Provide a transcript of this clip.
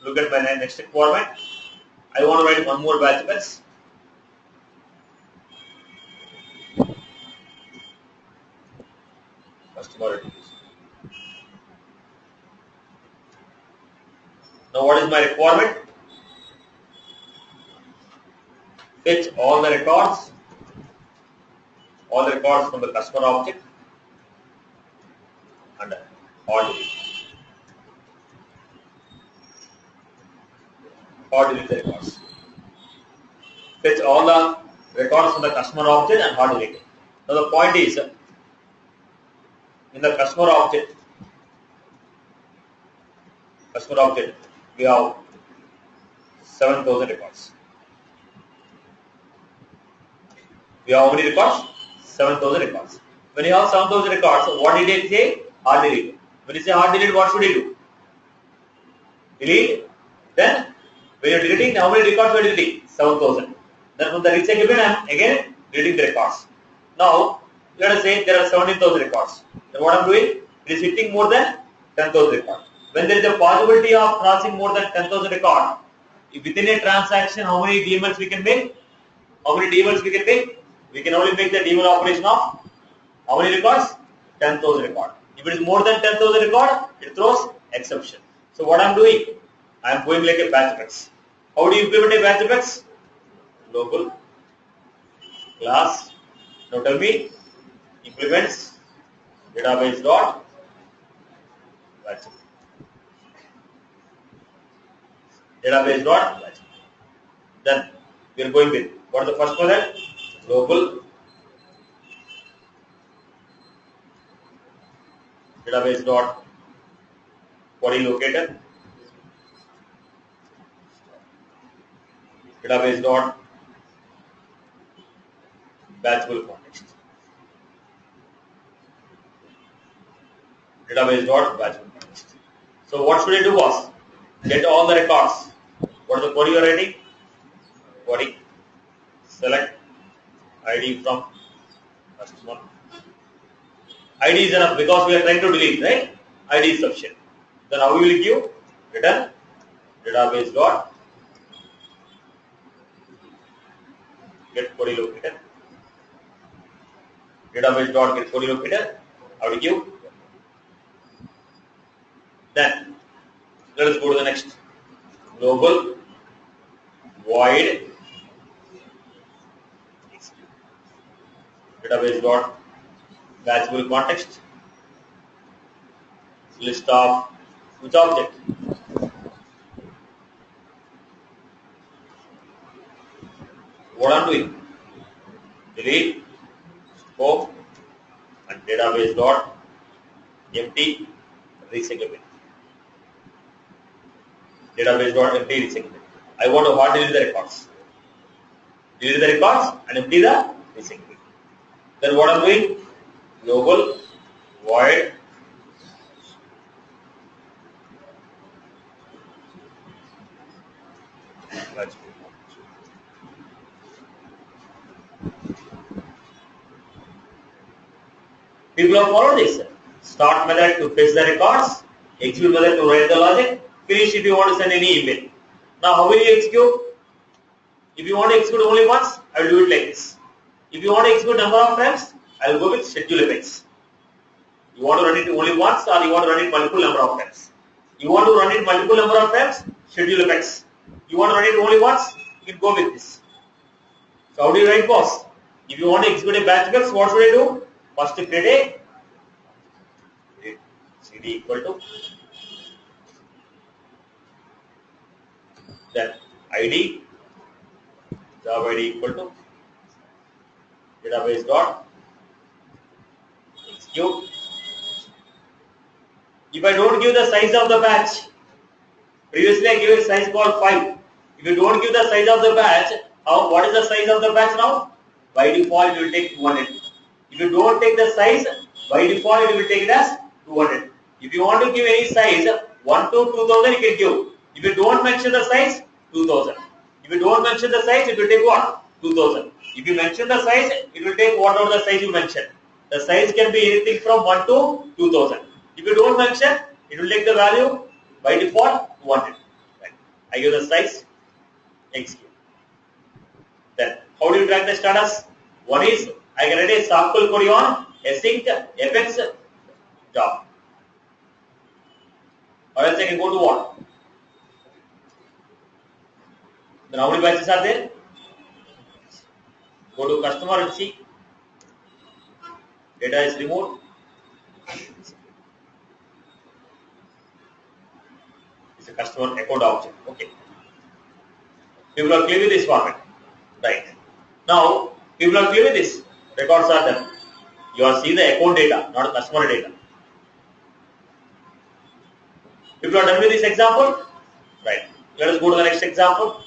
Look at my next requirement. I want to write one more batch bus. Customer reviews. Now what is my requirement? Fetch all the records from the customer object and or delete the records. Fetch all the records from the customer object and or delete it. Now the point is, in the customer object we have 7,000 records. We have how many records? 7,000 records. When you have 7,000 records, what did it say? Hard delete. When you say hard delete, what should you do? Delete. Then, when you are deleting, how many records are you deleting? 7,000. Then from the recheck event, I am again deleting the records. Now, let us say there are 17,000 records. Then what I am doing? It is hitting more than 10,000 records. When there is a possibility of crossing more than 10,000 records, within a transaction, how many DMLs we can make? How many DMLs we can make? We can only make the DML operation of how many records? 10,000 records. If it is more than 10,000 records, it throws exception. So what I am doing? I am going like a batch X. How do you implement a batch X? Local class. Now tell me, implements database dot batch. Database dot batch. Then we are going with what is the first method? Local database dot body locator, database dot batchable context, database dot batchable context. So what should I do was get all the records. What is the query you are writing? Query select ID from customer. ID is enough because we are trying to delete, right? ID is sufficient. Then how we will give? Return database dot get query locator. Database dot get query locator. How do you give? Then let us go to the next. Global void database dot batchable context, list of which object? What I am doing? Delete scope and database dot empty recyclable. Database dot empty recyclable. I want to hard delete the records. Delete the records and empty the recyclable. Then what I am doing? Global void people have followed this. Start method to fetch the records, execute method to write the logic, finish if you want to send any email. Now how will you execute? If you want to execute only once, I will do it like this. If you want to execute number of times, I will go with schedule events. You want to run it only once or you want to run it multiple number of times? You want to run it multiple number of times, schedule events. You want to run it only once, you can go with this. So how do you write boss? If you want to execute a batch box, what should I do? First create a cd equal to then id job id equal to database dot execute. If I don't give the size of the batch, previously I gave a size called 5. If you don't give the size of the batch, what is the size of the batch now? By default, you will take 200. If you don't take the size, by default, you will take it as 200. If you want to give any size, 1 to 2000 you can give. If you don't mention the size, 2000. If you don't mention the size, it will take what? 2000. If you mention the size, it will take whatever the size you mention. The size can be anything from 1 to 2000. If you don't mention, it will take the value by default 200. Right. I give the size, execute. Then how do you track the status? One is I get a sample query on async fx job. Or else I can go to what? Then how many batches are there? Go to customer and see. Data is removed. It's a customer account object. Okay. People are clear with this format. Right. Now, people are clear with this. Records are done. You are seeing the account data, not customer data. People are done with this example? Right. Let us go to the next example.